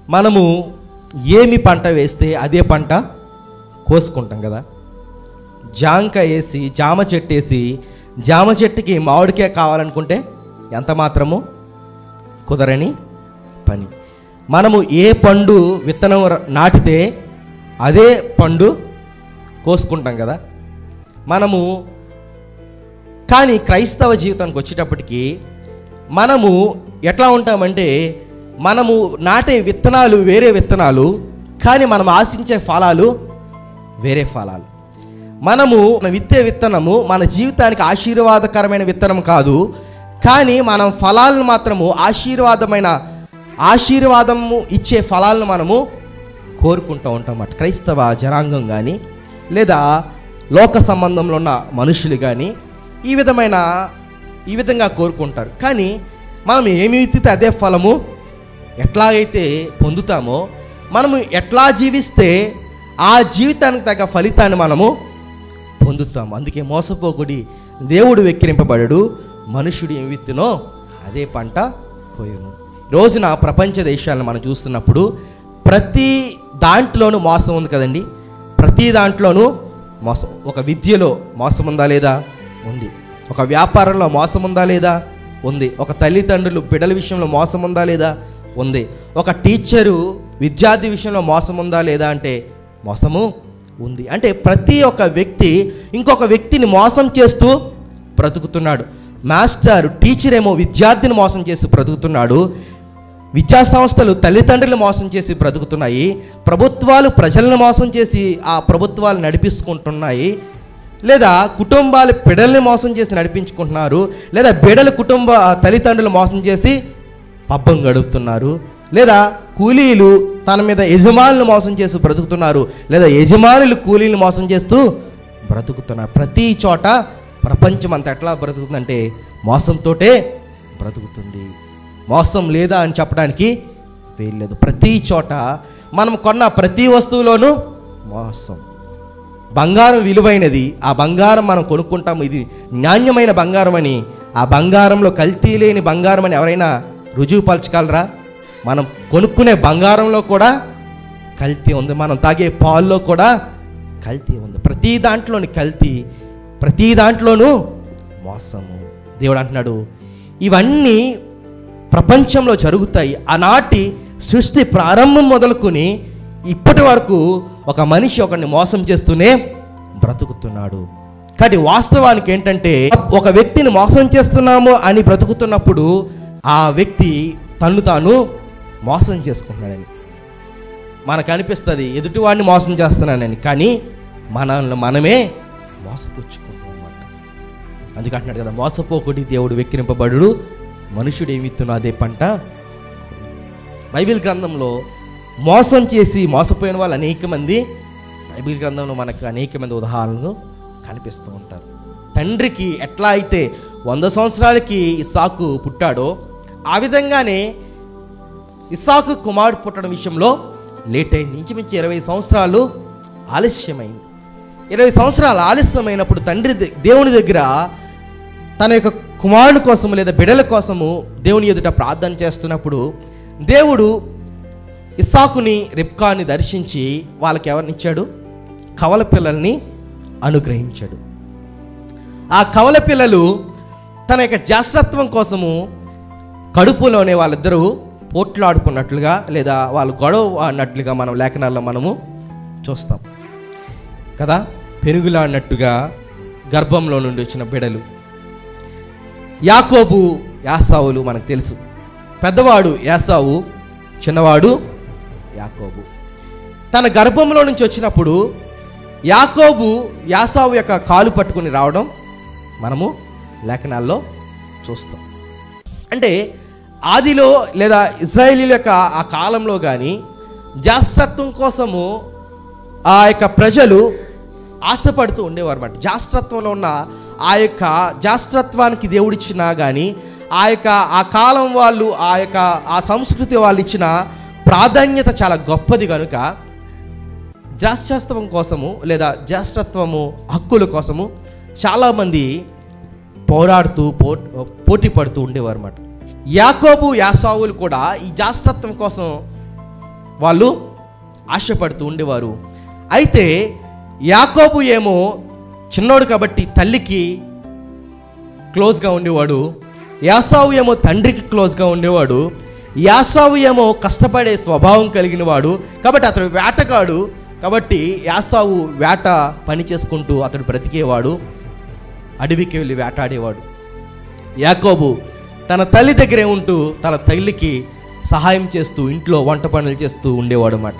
మనము ఏమి పంట వేస్తే అదే పంట కోసుకుంటాం కదా. జాంకాయ వేసి జామ చెట్టు వేసి జామ చెట్టుకి మామిడికాయ కావాలనుకుంటే ఎంత మాత్రము కుదరని పని. మనము ఏ పండు విత్తనం నాటితే అదే పండు కోసుకుంటాం కదా మనము. కానీ క్రైస్తవ జీవితానికి వచ్చేటప్పటికి మనము ఎట్లా ఉంటామంటే, మనము నాటే విత్తనాలు వేరే విత్తనాలు, కానీ మనం ఆశించే ఫలాలు వేరే ఫలాలు. మనము విత్తే విత్తనము మన జీవితానికి ఆశీర్వాదకరమైన విత్తనం కాదు, కానీ మనం ఫలాలను మాత్రము ఆశీర్వాదము ఇచ్చే ఫలాలను మనము కోరుకుంటూ ఉంటాం అన్నమాట. క్రైస్తవ జనాంగం కానీ లేదా లోక సంబంధంలో ఉన్న మనుషులు కానీ ఈ విధంగా కోరుకుంటారు. కానీ మనం ఏమి విత్తితే అదే ఫలము ఎట్లాగైతే పొందుతామో, మనము ఎట్లా జీవిస్తే ఆ జీవితానికి తగ్గ ఫలితాన్ని మనము పొందుతాము. అందుకే మోసపోకుడి, దేవుడు వెక్కిరింపబడడు, మనుషుడు ఏమి విత్తునో అదే పంట కోయును. రోజున ప్రపంచ దేశాలను మనం చూస్తున్నప్పుడు ప్రతి దాంట్లోనూ మోసం ఉంది కదండి. ప్రతి దాంట్లోనూ మోసం. ఒక విద్యలో మోసం ఉందా లేదా? ఉంది. ఒక వ్యాపారంలో మోసం ఉందా లేదా? ఉంది. ఒక తల్లిదండ్రులు బిడ్డల విషయంలో మోసం ఉందా లేదా? ఉంది. ఒక టీచరు విద్యార్థి విషయంలో మోసం ఉందా లేదా అంటే మోసము ఉంది. అంటే ప్రతి ఒక్క వ్యక్తి ఇంకొక వ్యక్తిని మోసం చేస్తూ బ్రతుకుతున్నాడు. మాస్టర్ టీచర్ ఏమో విద్యార్థిని మోసం చేసి బ్రతుకుతున్నాడు. విద్యా సంస్థలు తల్లిదండ్రులు మోసం చేసి బ్రతుకుతున్నాయి. ప్రభుత్వాలు ప్రజలను మోసం చేసి ఆ ప్రభుత్వాలు నడిపించుకుంటున్నాయి. లేదా కుటుంబాలు బిడ్డల్ని మోసం చేసి నడిపించుకుంటున్నారు. లేదా బిడ్డల కుటుంబ తల్లిదండ్రులు మోసం చేసి పబ్బం గడుపుతున్నారు. లేదా కూలీలు తన మీద యజమానులు మోసం చేసి బ్రతుకుతున్నారు. లేదా యజమానులు కూలీలు మోసం చేస్తూ బ్రతుకుతున్నారు. ప్రతి చోట ప్రపంచం అంతా ఎట్లా బ్రతుకుతుందంటే మోసంతోటే బ్రతుకుతుంది. మోసం లేదా అని చెప్పడానికి వీల్లేదు. ప్రతి చోట మనం కొన్న ప్రతి వస్తువులోనూ మోసం. బంగారం విలువైనది, ఆ బంగారం మనం కొనుక్కుంటాము, ఇది నాణ్యమైన బంగారం అని. ఆ బంగారంలో కల్తీ లేని బంగారం అని ఎవరైనా రుజువుపరచగలరా? మనం కొనుక్కునే బంగారంలో కూడా కల్తీ ఉంది. మనం తాగే పాల్లో కూడా కల్తీ ఉంది. ప్రతి దాంట్లోని కల్తీ, ప్రతి దాంట్లోనూ మోసము. దేవుడు అంటున్నాడు ఇవన్నీ ప్రపంచంలో జరుగుతాయి. ఆనాటి సృష్టి ప్రారంభం మొదలుకొని ఇప్పటి వరకు ఒక మనిషి ఒకరిని మోసం చేస్తూనే బ్రతుకుతున్నాడు. కానీ వాస్తవానికి ఏంటంటే, ఒక వ్యక్తిని మోసం చేస్తున్నాము అని బ్రతుకుతున్నప్పుడు ఆ వ్యక్తి తను తాను మోసం చేసుకుంటున్నాడని మనకు అనిపిస్తుంది. ఎదుటివాడిని మోసం చేస్తున్నానని, కానీ మనమే మోసపుచ్చుకుంటున్నాం అన్నమాట. అందుకంటున్నాడు కదా, మోసపోకుడి, దేవుడు వెక్కిరింపబడు, మనుషుడు ఏమి విత్తునో అదే పంట. బైబిల్ గ్రంథంలో మోసం చేసి మోసపోయిన వాళ్ళు అనేక మంది బైబిల్ గ్రంథంలో మనకు అనేక మంది ఉదాహరణలు కనిపిస్తూ ఉంటారు. తండ్రికి ఎట్లా అయితే 100 సంవత్సరాలకి ఇస్సాకు పుట్టాడో, ఆ విధంగానే ఇస్సాకు కుమారుడు పుట్టడం విషయంలో లేట్ అయింది. ఇంచుమించు 20 సంవత్సరాలు ఆలస్యమైంది. 20 సంవత్సరాలు ఆలస్యమైనప్పుడు తండ్రి దేవుని దగ్గర తన యొక్క కుమారుని కోసము లేదా బిడ్డల కోసము దేవుని ఎదుట ప్రార్థన చేస్తున్నప్పుడు దేవుడు ఇస్సాకుని రిబ్కాని దర్శించి వాళ్ళకి ఎవరిని ఇచ్చాడు? కవల పిల్లల్ని అనుగ్రహించాడు. ఆ కవల పిల్లలు తన యొక్క జ్యేష్ఠత్వం కోసము కడుపులోనే వాళ్ళిద్దరూ పోట్లాడుకున్నట్లుగా లేదా వాళ్ళు గొడవ అన్నట్లుగా మనం లేఖనాల్లో మనము చూస్తాం కదా. పెరుగులాడినట్టుగా గర్భంలో నుండి వచ్చిన బిడలు. యాకోబు యాసావులు మనకు తెలుసు. పెద్దవాడు యాసావు, చిన్నవాడు యాకోబు. తన గర్భంలో నుంచి వచ్చినప్పుడు యాకోబు యాసావు యొక్క కాలు పట్టుకుని రావడం మనము లేఖనాల్లో చూస్తాం. అంటే ఆదిలో లేదా ఇజ్రాయేలీల యొక్క ఆ కాలంలో కానీ జ్యేష్ఠత్వం కోసము ఆ యొక్క ప్రజలు ఆశపడుతూ ఉండేవారు అన్నమాట. జ్యేష్ఠత్వంలో ఉన్న ఆ యొక్క జ్యేష్ఠత్వానికి దేవుడిచ్చినా కానీ ఆ కాలం వాళ్ళు ఆ సంస్కృతి వాళ్ళు ఇచ్చిన ప్రాధాన్యత చాలా గొప్పది కనుక జ్యేష్ఠత్వం కోసము లేదా జ్యేష్ఠత్వము హక్కుల కోసము చాలామంది పోరాడుతూ పోటీ పడుతూ ఉండేవారు అన్నమాట. యాకోబు యాసావులు కూడా ఈ జ్యేష్ఠత్వం కోసం వాళ్ళు ఆశపడుతూ ఉండేవారు. అయితే యాకోబు ఏమో చిన్నోడు కాబట్టి తల్లికి క్లోజ్గా ఉండేవాడు, యాసావు ఏమో తండ్రికి క్లోజ్గా ఉండేవాడు. యాసావు ఏమో కష్టపడే స్వభావం కలిగిన వాడు కాబట్టి అతడు వేటగాడు కాబట్టి యాసావు వేట పని చేసుకుంటూ అతడు బ్రతికేవాడు, అడవికి వెళ్ళి వేటాడేవాడు. యాకోబు తన తల్లి దగ్గరే ఉంటూ తన తల్లికి సహాయం చేస్తూ ఇంట్లో వంట పనులు చేస్తూ ఉండేవాడు అన్నమాట.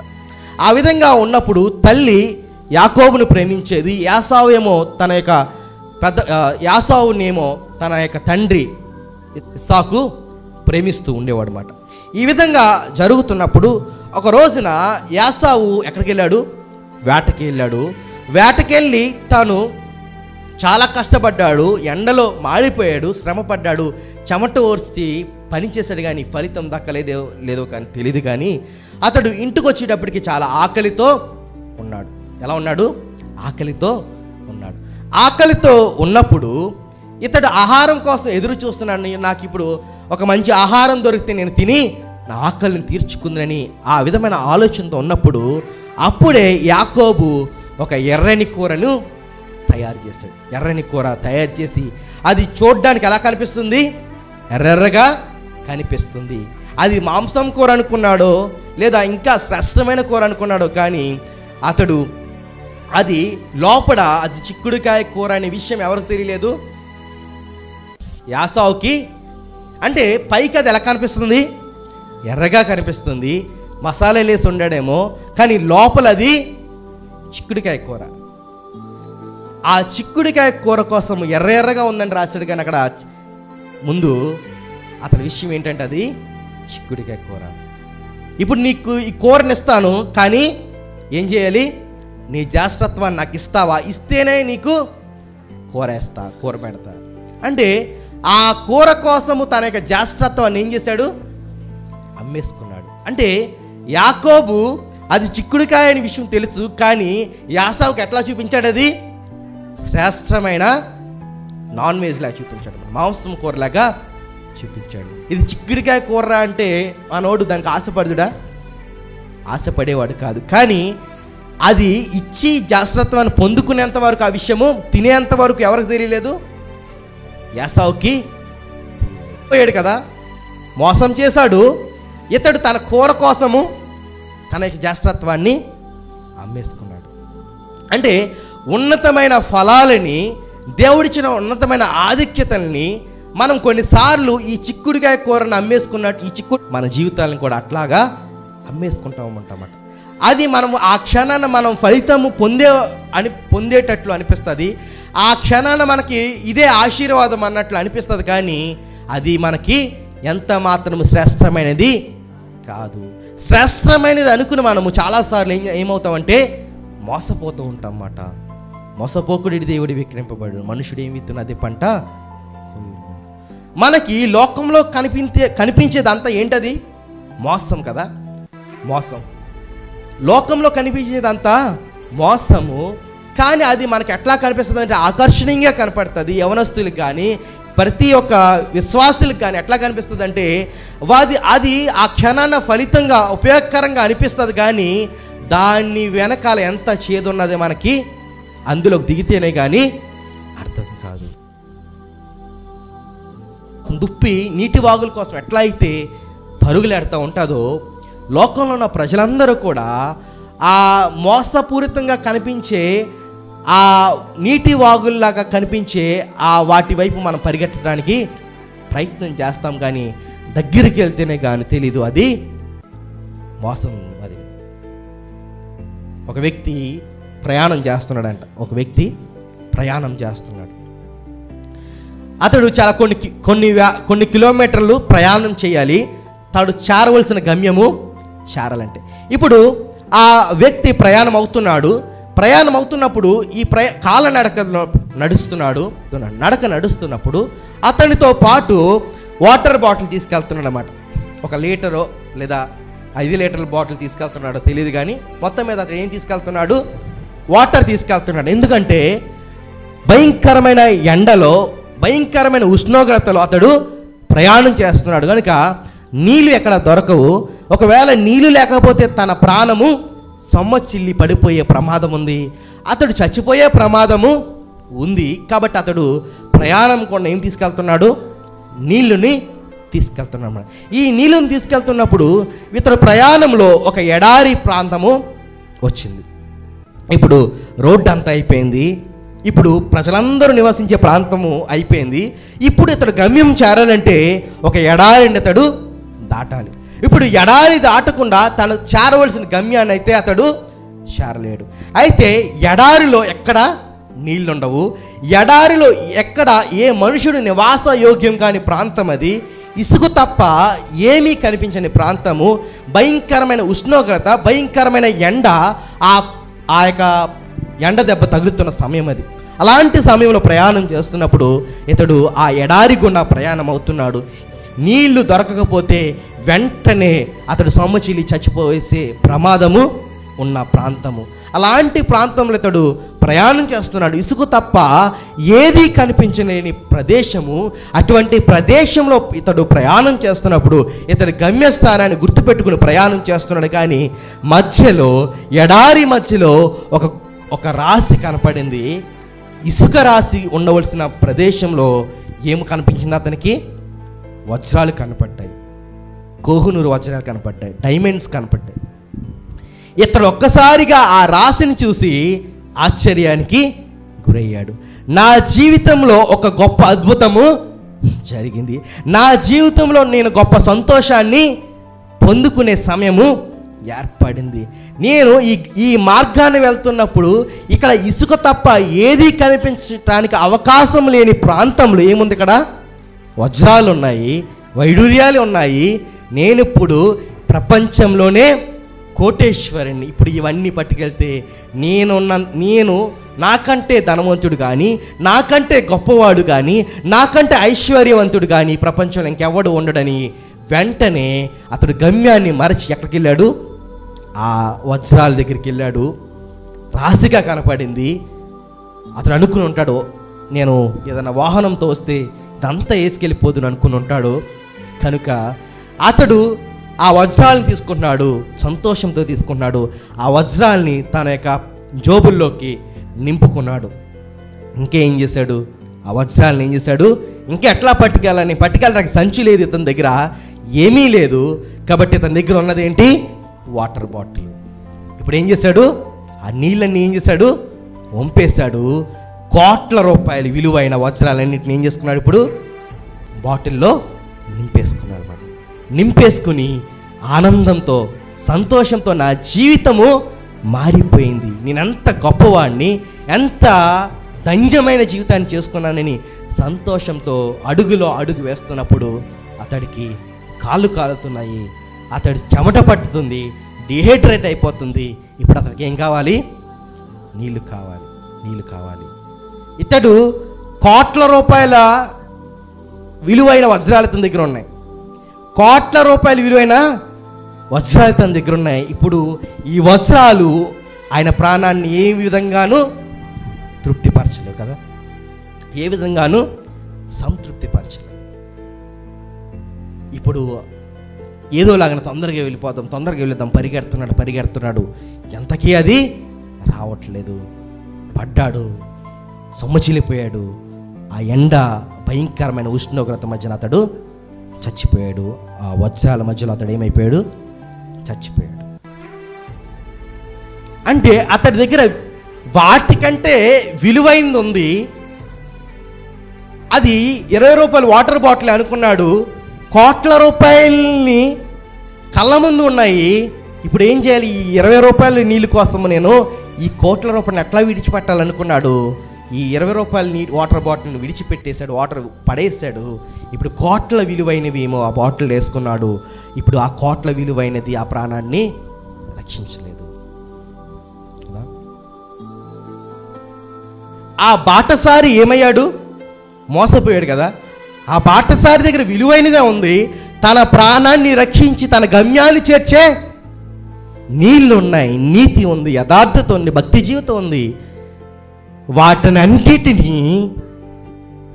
ఆ విధంగా ఉన్నప్పుడు తల్లి యాకోబును ప్రేమించేది, యాసావు ఏమో తన యొక్క యాసావునేమో తన యొక్క తండ్రి ఇస్సాకు ప్రేమిస్తూ ఉండేవాడు అన్నమాట. ఈ విధంగా జరుగుతున్నప్పుడు ఒక రోజున యాసావు ఎక్కడికి వెళ్ళాడు? వేటకి వెళ్ళాడు. వేటకెళ్ళి తాను చాలా కష్టపడ్డాడు, ఎండలో మాడిపోయాడు, శ్రమ పడ్డాడు, చెమట ఓర్చి పనిచేశాడు, కానీ ఫలితం దక్కలేదో లేదో కానీ తెలియదు. కానీ అతడు ఇంటికి వచ్చేటప్పటికి చాలా ఆకలితో ఉన్నాడు. ఎలా ఉన్నాడు? ఆకలితో ఉన్నాడు. ఆకలితో ఉన్నప్పుడు ఇతడు ఆహారం కోసం ఎదురు చూస్తున్నాడు. నాకు ఇప్పుడు ఒక మంచి ఆహారం దొరికితే నేను తిని నా ఆకలిని తీర్చుకుందని ఆ విధమైన ఆలోచనతో ఉన్నప్పుడు అప్పుడే యాకోబు ఒక ఎర్రని కూరను తయారు చేశాడు. ఎర్రని కూర తయారు చేసి అది చూడ్డానికి ఎలా కనిపిస్తుంది? ఎర్రెర్రగా కనిపిస్తుంది. అది మాంసం కూర అనుకున్నాడో లేదా ఇంకా శ్రేష్టమైన కూర అనుకున్నాడో కానీ అతడు అది లోపల అది చిక్కుడుకాయ కూర అనే విషయం ఎవరికి తెలియలేదు, యాసావుకి. అంటే పైకి అది ఎలా కనిపిస్తుంది? ఎర్రగా కనిపిస్తుంది, మసాలాలు వేసి ఉండాడేమో, కానీ లోపల అది చిక్కుడుకాయ కూర. ఆ చిక్కుడుకాయ కూర కోసం ఎర్రగా ఉందని రాశాడు, కానీ అక్కడ ముందు అతని విషయం ఏంటంటే అది చిక్కుడుకాయ కూర. ఇప్పుడు నీకు ఈ కూరని ఇస్తాను, కానీ ఏం చేయాలి? నీ జ్యేష్ఠత్వాన్ని నాకు ఇస్తావా? ఇస్తేనే నీకు కూర వేస్తా, కూర పెడతా. అంటే ఆ కూర కోసము తన యొక్క జ్యేష్ఠత్వాన్ని ఏం చేశాడు? అమ్మేసుకున్నాడు. అంటే యాకోబు అది చిక్కుడుకాయ అనే విషయం తెలుసు, కానీ యాసావుకి ఎట్లా చూపించాడు? అది శ్రేష్టమైన నాన్ వెజ్లా చూపించాడు, మాంసం కూరలాగా చూపించాడు. ఇది చిక్కుడుకాయ కూర అంటే మనోడు దానికి ఆశపడుదుడా? ఆశపడేవాడు కాదు. కానీ అది ఇచ్చి జ్యేష్ఠత్వాన్ని పొందుకునేంత వరకు, ఆ విషయము తినేంత వరకు ఎవరికి తెలియలేదు? యాసావుకి పోయాడు కదా, మోసం చేశాడు. ఇతడు తన కూర కోసము తన యొక్క జ్యేష్ఠత్వాన్ని అమ్మేసుకున్నాడు. అంటే ఉన్నతమైన ఫలాలని, దేవుడిచ్చిన ఉన్నతమైన ఆధిక్యతల్ని మనం కొన్నిసార్లు ఈ చిక్కుడుకాయ కూరను అమ్మేసుకున్నట్టు ఈ మన జీవితాలను కూడా అట్లాగా అమ్మేసుకుంటామంటామాట. అది మనము ఆ క్షణాన మనం ఫలితము పొందేటట్లు అనిపిస్తుంది. ఆ క్షణాన మనకి ఇదే ఆశీర్వాదం అన్నట్లు అనిపిస్తుంది, కానీ అది మనకి ఎంత మాత్రము శ్రేష్టమైనది కాదు. శ్రేష్టమైనది అనుకుని మనము చాలాసార్లు ఏమవుతామంటే మోసపోతూ ఉంటాం అన్నమాట. మోసపోకుడి దేవుడి విక్రింపబడు, మనుషుడు ఏమి విత్తున్నది పంట. మనకి లోకంలో కనిపించేదంతా ఏంటది? మోసం కదా, మోసం. లోకంలో కనిపించేదంతా మోసము. కానీ అది మనకి ఎట్లా కనిపిస్తుంది అంటే ఆకర్షణీయంగా కనపడుతుంది. యవనస్తులకు కానీ ప్రతి ఒక్క విశ్వాసులకు కానీ ఎట్లా కనిపిస్తుంది అంటే అది ఆ క్షణాన ఫలితంగా ఉపయోగకరంగా అనిపిస్తుంది, కానీ దాన్ని వెనకాల ఎంత చేదున్నది మనకి అందులోకి దిగితేనే కానీ అర్థం కాదు. దుప్పి నీటి వాగుల కోసం ఎట్లా అయితే పరుగులెడతా ఉంటుందో లోకంలో ఉన్న ప్రజలందరూ కూడా ఆ మోసపూరితంగా కనిపించే ఆ నీటి వాగుల్లాగా కనిపించే ఆ వాటి వైపు మనం పరిగెట్టడానికి ప్రయత్నం చేస్తాం, కానీ దగ్గరికి వెళ్తేనే కానీ తెలీదు అది మోసం. అది ఒక వ్యక్తి ప్రయాణం చేస్తున్నాడంట. అతడు చాలా కొన్ని కిలోమీటర్లు ప్రయాణం చేయాలి. తాడు చేరవలసిన గమ్యము చేరాలంటే ఇప్పుడు ఆ వ్యక్తి ప్రయాణం అవుతున్నప్పుడు ఈ నడక నడుస్తున్నప్పుడు అతనితో పాటు వాటర్ బాటిల్ తీసుకెళ్తున్నాడు అన్నమాట. 1 లీటరో లేదా 5 లీటర్ల బాటిల్ తీసుకెళ్తున్నాడో తెలియదు, కానీ మొత్తం మీద అతను ఏం తీసుకెళ్తున్నాడు? వాటర్ తీసుకెళ్తున్నాడు. ఎందుకంటే భయంకరమైన ఎండలో, భయంకరమైన ఉష్ణోగ్రతలో అతడు ప్రయాణం చేస్తున్నాడు కనుక నీళ్ళు ఎక్కడ దొరకవు. ఒకవేళ నీళ్లు లేకపోతే తన ప్రాణము సొమ్మచిల్లి పడిపోయే ప్రమాదం ఉంది, అతడు చచ్చిపోయే ప్రమాదము ఉంది. కాబట్టి అతడు ప్రయాణం కూడా ఏం తీసుకెళ్తున్నాడు? నీళ్ళుని తీసుకెళ్తున్నాడు. ఈ నీళ్ళని తీసుకెళ్తున్నప్పుడు ఇతడు ప్రయాణంలో ఒక ఎడారి ప్రాంతము వచ్చింది. ఇప్పుడు రోడ్డు అంతా అయిపోయింది, ఇప్పుడు ప్రజలందరూ నివసించే ప్రాంతము అయిపోయింది. ఇప్పుడు ఇతడు గమ్యం చేరాలంటే ఒక ఎడారిని అతడు దాటాలి. ఇప్పుడు ఎడారి దాటకుండా తను చేరవలసిన గమ్యాన్ని అయితే అతడు చేరలేడు. అయితే ఎడారిలో ఎక్కడ నీళ్ళుండవు, ఎడారిలో ఎక్కడ ఏ మనుషుడు నివాస యోగ్యం కాని ప్రాంతం అది, ఇసుక తప్ప ఏమీ కనిపించని ప్రాంతము, భయంకరమైన ఉష్ణోగ్రత, భయంకరమైన ఎండ, ఆ యొక్క ఎండ దెబ్బ తగులుతున్న సమయం అది. అలాంటి సమయంలో ప్రయాణం చేస్తున్నప్పుడు ఇతడు ఆ ఎడారి గుండా ప్రయాణం అవుతున్నాడు. నీళ్లు దొరకకపోతే వెంటనే అతడు సొమ్మచిల్లి చచ్చిపోయేసే ప్రమాదము ఉన్న ప్రాంతము. అలాంటి ప్రాంతంలో ఇతడు ప్రయాణం చేస్తున్నాడు. ఇసుక తప్ప ఏదీ కనిపించలేని ప్రదేశము. అటువంటి ప్రదేశంలో ఇతడు ప్రయాణం చేస్తున్నప్పుడు ఇతడు గమ్యస్థానాన్ని గుర్తుపెట్టుకుని ప్రయాణం చేస్తున్నాడు. కానీ మధ్యలో, ఎడారి మధ్యలో ఒక రాశి కనపడింది. ఇసుక రాశి ఉండవలసిన ప్రదేశంలో ఏమి కనిపించింది అతనికి? వజ్రాలు కనపడ్డాయి, కోహినూరు వజ్రాలు కనపడ్డాయి, డైమండ్స్ కనపడ్డాయి. ఇతడు ఒక్కసారిగా ఆ రాశిని చూసి ఆశ్చర్యానికి గురయ్యాడు. నా జీవితంలో ఒక గొప్ప అద్భుతము జరిగింది, నా జీవితంలో నేను గొప్ప సంతోషాన్ని పొందుకునే సమయము ఏర్పడింది. నేను ఈ మార్గాన్ని వెళ్తున్నప్పుడు ఇక్కడ ఇసుక తప్ప ఏదీ కనిపించడానికి అవకాశం లేని ప్రాంతంలో ఏముంది? ఇక్కడ వజ్రాలు ఉన్నాయి, వైడూర్యాలు ఉన్నాయి. నేను ఇప్పుడు ప్రపంచంలోనే కోటేశ్వరుని. ఇప్పుడు ఇవన్నీ పట్టుకెళ్తే నేను నాకంటే ధనవంతుడు కానీ, నాకంటే గొప్పవాడు కానీ, నాకంటే ఐశ్వర్యవంతుడు కానీ ప్రపంచంలో ఇంకెవడు ఉండడని వెంటనే అతడు గమ్యాన్ని మరచి ఎక్కడికి వెళ్ళాడు? ఆ వజ్రాల దగ్గరికి వెళ్ళాడు. రాశిగా కనపడింది. అతడు అనుకుని ఉంటాడు, నేను ఏదైనా వాహనంతో వస్తే ఇదంతా వేసుకెళ్ళిపోదును అనుకుని ఉంటాడు. కనుక అతడు ఆ వజ్రాలను తీసుకుంటున్నాడు, సంతోషంతో తీసుకుంటున్నాడు. ఆ వజ్రాల్ని తన యొక్క జోబుల్లోకి నింపుకున్నాడు. ఇంకేం చేశాడు? ఆ వజ్రాలను ఏం చేశాడు? ఎట్లా పట్టుకెళ్ళడానికి సంచి లేదు ఇతని దగ్గర, ఏమీ లేదు. కాబట్టి ఇతని దగ్గర ఉన్నది ఏంటి? Water bottle. ఇప్పుడు ఏం చేశాడు? ఆ నీళ్ళన్నీ ఏం చేశాడు? వంపేశాడు. కోట్ల రూపాయలు విలువైన వజ్రాలన్నింటిని ఏం చేసుకున్నాడు? ఇప్పుడు బాటిల్లో నింపేసుకున్నాడు. నింపేసుకుని ఆనందంతో, సంతోషంతో నా జీవితము మారిపోయింది, నేనెంత గొప్పవాడిని, ఎంత ధన్యమైన జీవితాన్ని చేసుకున్నానని సంతోషంతో అడుగులో అడుగు వేస్తున్నప్పుడు అతడికి కాళ్ళు కాలుతున్నాయి, అతడి చెమట పట్టుతుంది, డిహైడ్రేట్ అయిపోతుంది. ఇప్పుడు అతడికి ఏం కావాలి? నీళ్ళు కావాలి. ఇతడు కోట్ల రూపాయల విలువైన వజ్రాలు తన దగ్గర ఉన్నాయి, కోట్ల రూపాయల విలువైన వజ్రాలు తన దగ్గర ఉన్నాయి. ఇప్పుడు ఈ వజ్రాలు ఆయన ప్రాణాన్ని ఏ విధంగానూ తృప్తిపరచలేవు కదా, ఏ విధంగానూ సంతృప్తిపరచలేవు. ఇప్పుడు ఏదోలాగా తొందరగా వెళ్దాం పరిగెడుతున్నాడు. ఎంతకీ అది రావట్లేదు. పడ్డాడు, సొమ్మచిల్లిపోయాడు. ఆ ఎండ, భయంకరమైన ఉష్ణోగ్రత మధ్యన అతడు చచ్చిపోయాడు. ఆ వజ్రాల మధ్యలో అతడు ఏమైపోయాడు? చచ్చిపోయాడు. అంటే అతడి దగ్గర వాటికంటే విలువైంది ఉంది. అది 20 రూపాయల వాటర్ బాటిల్ అనుకున్నాడు. కోట్ల రూపాయలని కళ్ళ ముందు ఉన్నాయి. ఇప్పుడు ఏం చేయాలి? ఈ 20 రూపాయల నీళ్ళు కోసం నేను ఈ కోట్ల రూపాయలను ఎట్లా విడిచిపెట్టాలనుకున్నాడు. ఈ 20 రూపాయల వాటర్ బాటిల్ని విడిచిపెట్టేశాడు, వాటర్ పడేశాడు. ఇప్పుడు కోట్ల విలువైనవి ఏమో ఆ బాటిల్ వేసుకున్నాడు. ఇప్పుడు ఆ కోట్ల విలువైనది ఆ ప్రాణాన్ని రక్షించలేదు కదా. ఆ బాటసారి ఏమయ్యాడు? మోసపోయాడు కదా. ఆ బాటసారి దగ్గర విలువైనదే ఉంది, తన ప్రాణాన్ని రక్షించి తన గమ్యాన్ని చేర్చే నీళ్ళు ఉన్నాయి, నీతి ఉంది, యథార్థత ఉంది, భక్తి జీవితం ఉంది. వాటిని అన్నిటినీ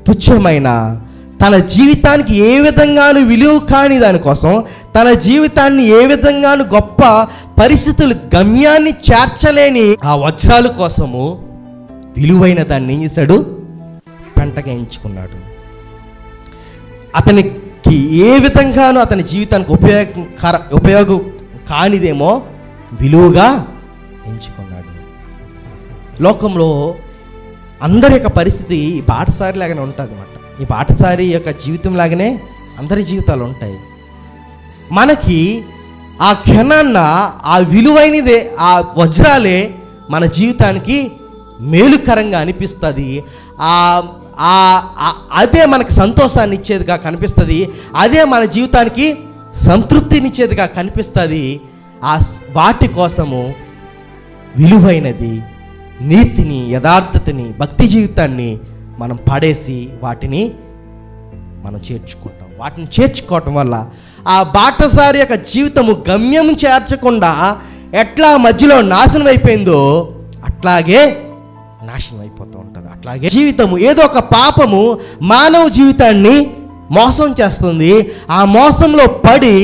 తుచ్చమైన, తన జీవితానికి ఏ విధంగానూ విలువ కాని దానికోసం తన జీవితాన్ని ఏ విధంగానూ గొప్ప పరిస్థితులు గమ్యాన్ని చేర్చలేని ఆ వజ్రాల కోసము విలువైన దాన్ని ఏం చేశాడు? పెంటగా ఎంచుకున్నాడు. అతనికి ఏ విధంగానూ అతని జీవితానికి ఉపయోగం కానిదేమో విలువగా ఎంచుకున్నాడు. లోకంలో అందరి యొక్క పరిస్థితి ఈ బాటసారి లాగానే ఉంటుంది అన్నమాట. ఈ బాటసారి యొక్క జీవితం లాగానే అందరి జీవితాలు ఉంటాయి. మనకి ఆ క్షణాన్న ఆ విలువైనదే, ఆ వజ్రాలే మన జీవితానికి మేలుకరంగా అనిపిస్తుంది. అదే మనకు సంతోషాన్ని ఇచ్చేదిగా కనిపిస్తుంది. అదే మన జీవితానికి సంతృప్తినిచ్చేదిగా కనిపిస్తుంది. వాటి కోసము విలువైనది నీతిని, యథార్థతని, భక్తి జీవితాన్ని మనం పడేసి వాటిని మనం చేర్చుకుంటాం. వాటిని చేర్చుకోవటం వల్ల ఆ బాటసారి యొక్క జీవితము గమ్యం చేర్చకుండా ఎట్లా మధ్యలో నాశనం అయిపోయిందో అట్లాగే నాశనం అయిపోతూ ఉంటుంది. అట్లాగే జీవితము ఏదో ఒక పాపము మానవ జీవితాన్ని మోసం చేస్తుంది. ఆ మోసంలో పడి,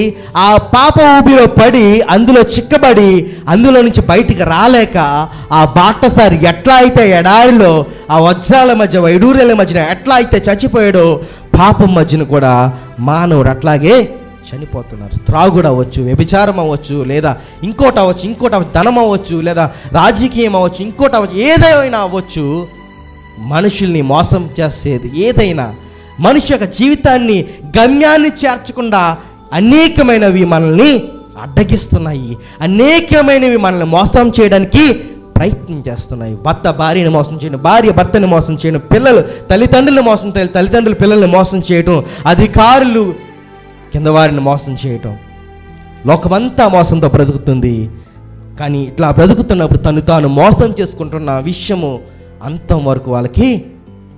ఆ పాప ఊబిలో పడి, అందులో చిక్కబడి, అందులో నుంచి బయటికి రాలేక ఆ బాటసారి ఎట్లా అయితే ఎడారిలో ఆ వజ్రాల మధ్య, వైడూర్యాల మధ్యన ఎట్లా అయితే చచ్చిపోయాడో, పాపం మధ్యన కూడా మానవుడు అట్లాగే చనిపోతున్నారు. త్రాగుడు అవ్వచ్చు, వ్యభిచారం అవ్వచ్చు, లేదా ఇంకోటి అవ్వచ్చు, ధనం అవ్వచ్చు, లేదా రాజకీయం అవ్వచ్చు, ఇంకోటి అవ్వచ్చు, ఏదైనా అవ్వచ్చు. మనుషుల్ని మోసం చేసేది ఏదైనా మనిషి యొక్క జీవితాన్ని గమ్యాన్ని చేర్చకుండా అనేకమైనవి మనల్ని అడ్డగిస్తున్నాయి. అనేకమైనవి మనల్ని మోసం చేయడానికి ప్రయత్నం చేస్తున్నాయి. భర్త భార్యని మోసం చేయడం, భార్య భర్తని మోసం చేయడం, పిల్లలు తల్లిదండ్రులను మోసం చేయడం, తల్లిదండ్రులు పిల్లల్ని మోసం చేయడం, అధికారులు కింద వారిని మోసం చేయటం. లోకమంతా మోసంతో బ్రతుకుతుంది. కానీ ఇట్లా బ్రతుకుతున్నప్పుడు తను తాను మోసం చేసుకుంటున్న విషయము అంతం వరకు వాళ్ళకి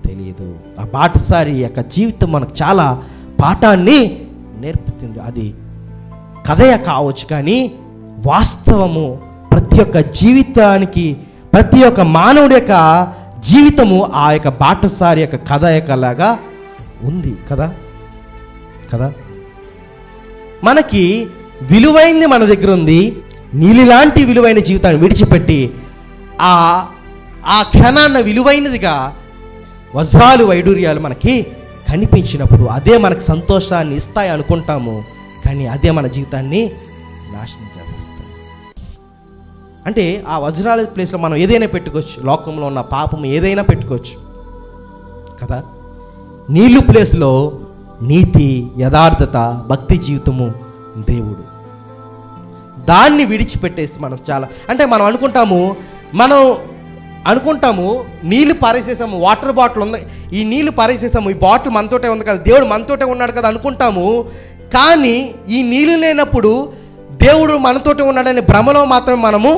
తెలియదు. ఆ బాటసారి యొక్క జీవితం మనకు చాలా పాఠాన్ని నేర్పుతుంది. అది కథయ కావచ్చు, కానీ వాస్తవము ప్రతి ఒక్క జీవితానికి, ప్రతి ఒక్క మానవుడి యొక్క జీవితము ఆ యొక్క బాటసారి యొక్క కథయకలాగా ఉంది కదా. మనకి విలువైంది మన దగ్గర ఉంది. నీలిలాంటి విలువైన జీవితాన్ని విడిచిపెట్టి ఆ క్షణాన్న విలువైనదిగా వజ్రాలు, వైడూర్యాలు మనకి కనిపించినప్పుడు అదే మనకు సంతోషాన్ని ఇస్తాయి అనుకుంటాము. కానీ అదే మన జీవితాన్ని నాశనం చేసేస్తాయి. అంటే ఆ వజ్రాల ప్లేస్లో మనం ఏదైనా పెట్టుకోవచ్చు. లోకంలో ఉన్న పాపం ఏదైనా పెట్టుకోవచ్చు కదా. నీళ్ళు ప్లేస్లో నీతి, యథార్థత, భక్తి జీవితము, దేవుడు. దాన్ని విడిచిపెట్టేసి మనం చాలా, అంటే మనం అనుకుంటాము నీళ్ళు పారేసేసాము, వాటర్ బాటిల్ ఉంది, ఈ నీళ్ళు పారేసేసాము, ఈ బాటిల్ మనతోటే ఉంది కదా, దేవుడు మనతోటే ఉన్నాడు కదా అనుకుంటాము. కానీ ఈ నీళ్ళు లేనప్పుడు దేవుడు మనతోటే ఉన్నాడనే భ్రమలో మాత్రమే మనము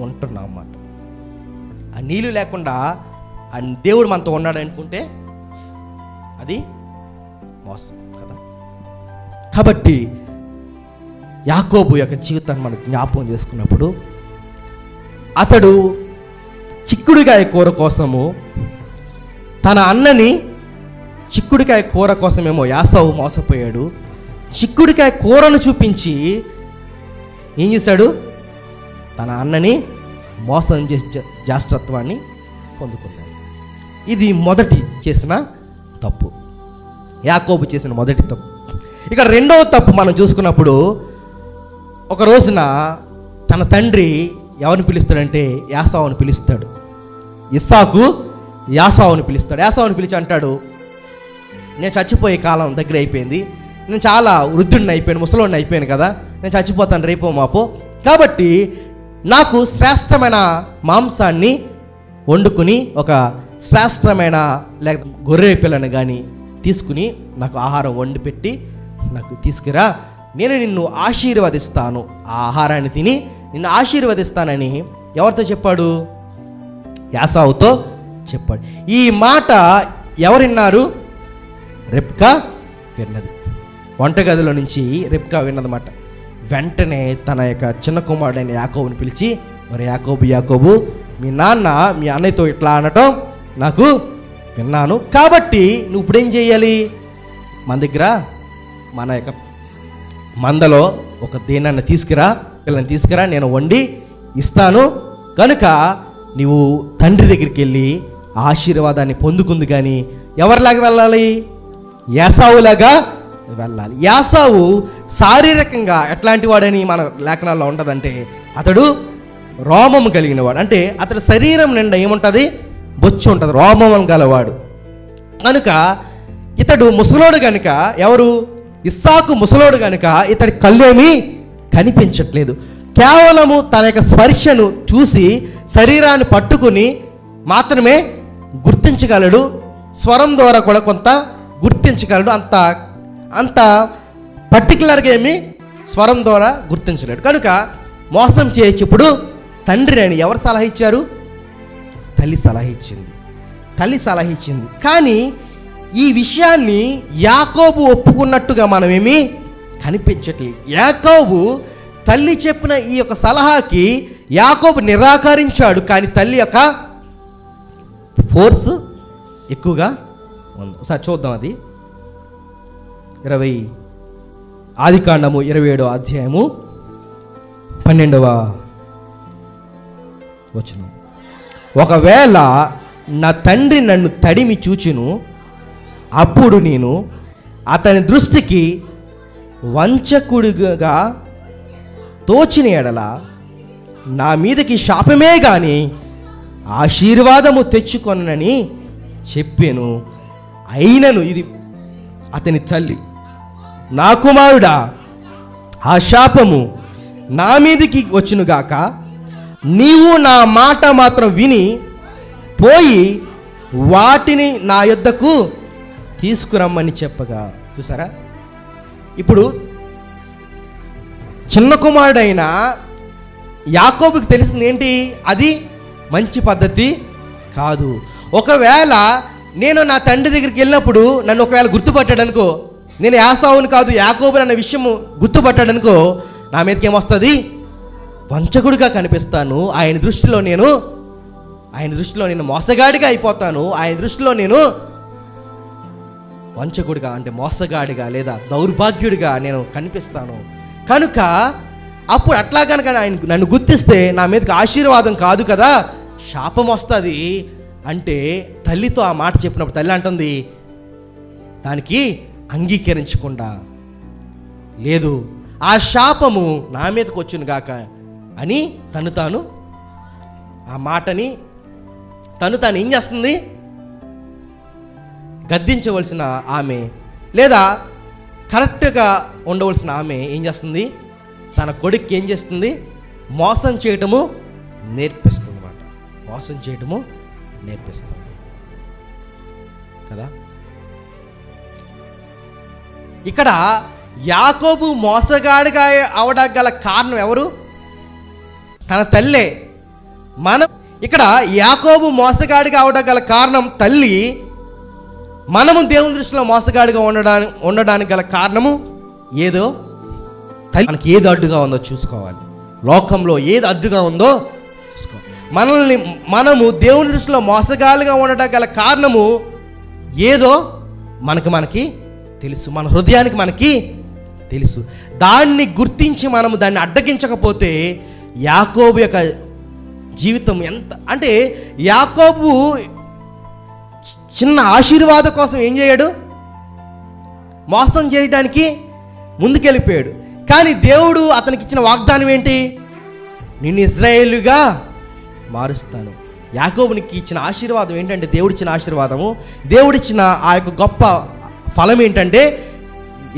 ఉంటున్నాం అన్నమాట. ఆ నీళ్ళు లేకుండా ఆ దేవుడు మనతో ఉన్నాడు అనుకుంటే అది మోసం కదా. కాబట్టి యాకోబు యొక్క జీవితాన్ని మనం జ్ఞాపకం చేసుకున్నప్పుడు అతడు చిక్కుడుకాయ కూర కోసము తన అన్నని, చిక్కుడుకాయ కూర కోసమేమో యాసావు మోసపోయాడు. చిక్కుడుకాయ కూరను చూపించి ఏం చేశాడు? తన అన్నని మోసం చేసి జాస్త్రత్వాన్ని పొందుకున్నాడు. ఇది మొదటి చేసిన తప్పు, యాకోబు చేసిన మొదటి తప్పు. ఇక రెండవ తప్పు మనం చూసుకున్నప్పుడు, ఒక రోజున తన తండ్రి ఎవరిని పిలుస్తాడంటే యాసావుని పిలుస్తాడు. ఇస్సాకు యాసావుని పిలుస్తాడు. యాసావుని పిలిచి అంటాడు, నేను చచ్చిపోయే కాలం దగ్గర అయిపోయింది, నేను చాలా వృద్ధుడిని అయిపోయాను, ముసలోడిని అయిపోయాను కదా, నేను చచ్చిపోతాను రేపో మాపో, కాబట్టి నాకు శ్రేష్టమైన మాంసాన్ని వండుకుని ఒక శ్రేష్టమైన లేక గొర్రె పిల్లని కానీ తీసుకుని నాకు ఆహారం వండి పెట్టి నాకు తీసుకురా, నేను నిన్ను ఆశీర్వదిస్తాను, ఆ ఆహారాన్ని తిని నిన్ను ఆశీర్వదిస్తానని ఎవరితో చెప్పాడు? యాసావుతో చెప్పాడు. ఈ మాట ఎవరిన్నారు? రెబ్కా విన్నది. వంటగదిలో నుంచి రెబ్కా విన్నదన్నమాట. వెంటనే తన యొక్క చిన్న కుమారుడైన యాకోబుని పిలిచి, మరి యాకోబు, మీ నాన్న మీ అన్నయ్యతో ఇట్లా అనటం నాకు విన్నాను, కాబట్టి నువ్వు ఇప్పుడేం చేయాలి? మన దగ్గర మన యొక్క మందలో ఒక దేనాన్ని తీసుకురా, నేను వండి ఇస్తాను, కనుక నీవు తండ్రి దగ్గరికి వెళ్ళి ఆశీర్వాదాన్ని పొందుకుంది. కానీ ఎవరిలాగా వెళ్ళాలి? యాసావులాగా వెళ్ళాలి. యాసావు శారీరకంగా ఎట్లాంటి వాడని మన లేఖనాల్లో ఉంటుందంటే, అతడు రోమము కలిగిన వాడు. అంటే అతడు శరీరం నిండా ఏముంటుంది? బొచ్చు ఉంటుంది, రోమం గలవాడు. కనుక ఇతడు ముసలోడు కనుక, ఎవరు? ఇస్సాకు ముసలోడు కనుక ఇతడి కళ్ళేమీ కనిపించట్లేదు. కేవలము తన యొక్క స్పర్శను చూసి శరీరాన్ని పట్టుకుని మాత్రమే గుర్తించగలడు. స్వరం ద్వారా కూడా కొంత గుర్తించగలడు. అంత పర్టికులర్గా ఏమి స్వరం ద్వారా గుర్తించలేడు. కనుక మోసం చేయొచ్చు. ఇప్పుడు తండ్రి అని ఎవరు సలహా ఇచ్చారు? తల్లి సలహా ఇచ్చింది. కానీ ఈ విషయాన్ని యాకోబు ఒప్పుకున్నట్టుగా మనమేమీ కనిపించట్లేదు. యాకోబు తల్లి చెప్పిన ఈ యొక్క సలహాకి యాకోబు నిరాకరించాడు. కానీ తల్లి యొక్క ఫోర్స్ ఎక్కువగా ఉంది. ఒకసారి చూద్దాం. అది 20 ఆదికాండము 27వ అధ్యాయము 12వ వచనం. ఒకవేళ నా తండ్రి నన్ను తడిమి చూచును, అప్పుడు నేను అతని దృష్టికి వంచకుడిగా తోచిన ఎడల నా మీదకి శాపమే గాని ఆశీర్వాదము తెచ్చుకొనని చెప్పాను. అయినను, ఇది అతని తల్లి, నా కుమారుడా, ఆ శాపము నా మీదకి వచ్చునుగాక, నీవు నా మాట మాత్రం విని పోయి వాటిని నా యొద్దకు తీసుకురమ్మని చెప్పగా. చూసారా, ఇప్పుడు చిన్న కుమారుడైన యాకోబుకి తెలిసింది ఏంటి? అది మంచి పద్ధతి కాదు. ఒకవేళ నేను నా తండ్రి దగ్గరికి వెళ్ళినప్పుడు నన్ను ఒకవేళ గుర్తుపట్టాడనుకో, నేను యాసావుని కాదు యాకోబు అన్న విషయము గుర్తుపట్టాడనుకో, నా మీదకి ఏమొస్తుంది? వంచకుడిగా కనిపిస్తాను. ఆయన దృష్టిలో నేను మోసగాడిగా అయిపోతాను. ఆయన దృష్టిలో నేను వంచకుడిగా, అంటే మోసగాడిగా లేదా దౌర్భాగ్యుడిగా నేను కనిపిస్తాను. కనుక అప్పుడు అట్లా కనుక ఆయన నన్ను గుర్తిస్తే నా మీదకి ఆశీర్వాదం కాదు కదా, శాపం వస్తుంది అంటే తల్లితో ఆ మాట చెప్పినప్పుడు తల్లి అంటుంది, దానికి అంగీకరించకుండా, లేదు ఆ శాపము నా మీదకి వచ్చును గాక అని తాను ఆ మాటని తాను ఏం చేస్తుంది? గద్దించవలసిన ఆమె లేదా కరెక్ట్గా ఉండవలసిన ఆమె ఏం చేస్తుంది? తన కొడుక్కి ఏం చేస్తుంది? మోసం చేయటము నేర్పిస్తుంది అన్నమాట. మోసం చేయటము నేర్పిస్తుంది కదా. ఇక్కడ యాకోబు మోసగాడిగా అవడానికి గల కారణం ఎవరు? తన తల్లే. మనం ఇక్కడ యాకోబు మోసగాడిగా అవడానికి గల కారణం తల్లి. మనము దేవుని దృష్టిలో మోసగాడిగా ఉండడానికి గల కారణము ఏదో తల్లి. మనకి ఏది అడ్డుగా ఉందో చూసుకోవాలి. లోకంలో ఏది అడ్డుగా ఉందో చూసుకోవాలి. మనము దేవుని దృష్టిలో మోసగాడిగా ఉండడానికి గల కారణము ఏదో మనకి తెలుసు. మన హృదయానికి మనకి తెలుసు. దాన్ని గుర్తించి మనము దాన్ని అడ్డగించకపోతే యాకోబు యొక్క జీవితం ఎంత అంటే, యాకోబు చిన్న ఆశీర్వాదం కోసం ఏం చేయడు? మోసం చేయడానికి ముందుకెళ్ళిపోయాడు. కానీ దేవుడు అతనికి ఇచ్చిన వాగ్దానం ఏంటి? నిన్ను ఇశ్రాయేలుగా మారుస్తాను. యాకోబునికి ఇచ్చిన ఆశీర్వాదం ఏంటంటే, దేవుడిచ్చిన ఆశీర్వాదము, దేవుడిచ్చిన ఆ యొక్క గొప్ప ఫలం ఏంటంటే,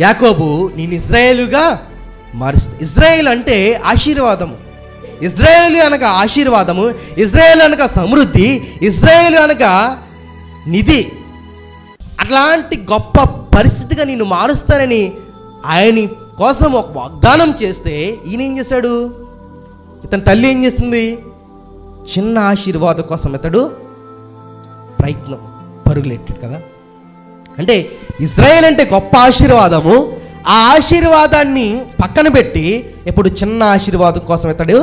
యాకోబు నిన్ను ఇశ్రాయేలుగా మారుస్తా. ఇశ్రాయేల్ అంటే ఆశీర్వాదము. ఇశ్రాయేలు అనగా ఆశీర్వాదము, ఇశ్రాయేలు అనగా సమృద్ధి, ఇశ్రాయేలు అనగా నిధి. అట్లాంటి గొప్ప పరిస్థితిగా నిన్ను మారుస్తానని ఆయన కోసం ఒక వాగ్దానం చేస్తే ఈయన ఏం చేశాడు? ఇతని తల్లి ఏం చేసింది? చిన్న ఆశీర్వాదం కోసం ఇతడు ప్రయత్నం పరుగులెట్టాడు కదా. అంటే ఇశ్రాయేల్ అంటే గొప్ప ఆశీర్వాదము, ఆ ఆశీర్వాదాన్ని పక్కన పెట్టి ఇప్పుడు చిన్న ఆశీర్వాదం కోసం ఇతడు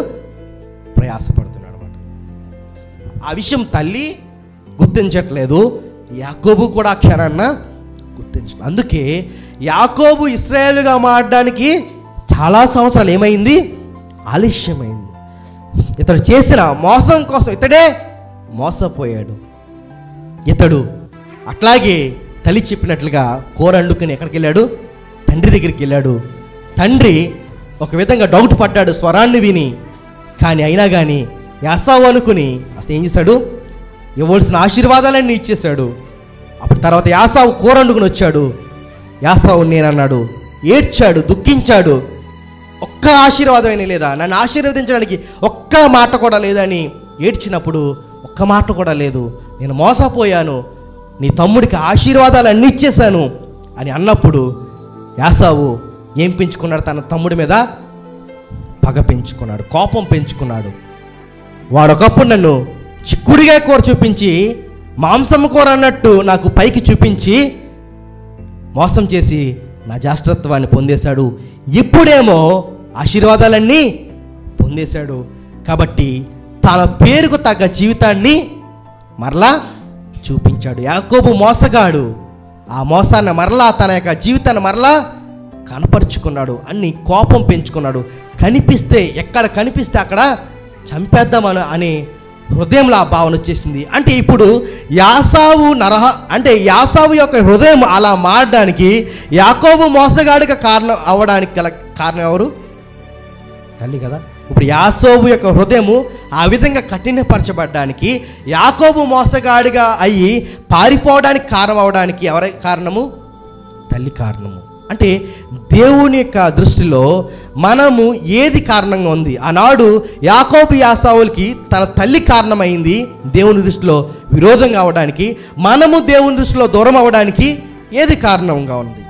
ప్రయాసపడుతున్నాడు అన్నమాట. ఆ విషయం తల్లి గుర్తించట్లేదు, యాకోబు కూడా ఆ క్షణాన్న గుర్తించలేదు. అందుకే యాకోబు ఇశ్రాయేలుగా మారడానికి చాలా సంవత్సరాలు ఏమైంది? ఆలస్యమైంది. ఇతడు చేసిన మోసం కోసం ఇతడే మోసపోయాడు. ఇతడు అట్లాగే తల్లి చెప్పినట్లుగా కూర వండుకుని ఎక్కడికి వెళ్ళాడు? తండ్రి దగ్గరికి వెళ్ళాడు. తండ్రి ఒక విధంగా డౌట్ పడ్డాడు స్వరాన్ని విని. కానీ అయినా కానీ యాసావు అనుకుని అసలు ఏం చేశాడు? ఇవ్వాల్సిన ఆశీర్వాదాలన్నీ ఇచ్చేశాడు. అప్పుడు తర్వాత యాసావు కూర వండుకుని వచ్చాడు. యాసావు నేనన్నాడు, ఏడ్చాడు, దుఃఖించాడు. ఒక్క ఆశీర్వాదమైనా లేదా, నన్ను ఆశీర్వదించడానికి ఒక్క మాట కూడా లేదని ఏడ్చినప్పుడు ఒక్క మాట కూడా లేదు, నేను మోసపోయాను, నీ తమ్ముడికి ఆశీర్వాదాలు అన్నీ ఇచ్చేశాను అని అన్నప్పుడు యాసావు ఏం పెంచుకున్నాడు? తన తమ్ముడి మీద పగ పెంచుకున్నాడు, కోపం పెంచుకున్నాడు. వాడొకప్పుడు నన్ను చిక్కుడిగా కూర చూపించి మాంసం కూర అన్నట్టు నాకు పైకి చూపించి మోసం చేసి నా జాస్త్రత్వాన్ని పొందేశాడు. ఇప్పుడేమో ఆశీర్వాదాలన్నీ పొందేశాడు. కాబట్టి తన పేరుకు తగ్గ జీవితాన్ని మరలా చూపించాడు. యాకోబు మోసగాడు. ఆ మోసాన్ని మరలా తన యొక్క జీవితాన్ని మరలా కనపరుచుకున్నాడు. అన్ని కోపం పెంచుకున్నాడు. కనిపిస్తే ఎక్కడ కనిపిస్తే అక్కడ చంపేద్దామని అని హృదయంలో ఆ భావన వచ్చేసింది. అంటే ఇప్పుడు యాసావు యాసావు యొక్క హృదయం అలా మారడానికి, యాకోబు మోసగాడిగా కారణం అవ్వడానికి గల కారణం ఎవరు? తల్లి కదా. ఇప్పుడు యాకోబు యొక్క హృదయము ఆ విధంగా కఠినపరచబడ్డానికి, యాకోబు మోసగాడిగా అయ్యి పారిపోవడానికి కారణం అవడానికి ఎవరి కారణము? తల్లి కారణము. అంటే దేవుని యొక్క దృష్టిలో మనము ఏది కారణంగా ఉంది? ఆనాడు యాకోబు యాసావులకి తన తల్లి కారణమైంది దేవుని దృష్టిలో విరోధంగా అవడానికి. మనము దేవుని దృష్టిలో దూరం అవ్వడానికి ఏది కారణంగా ఉంది?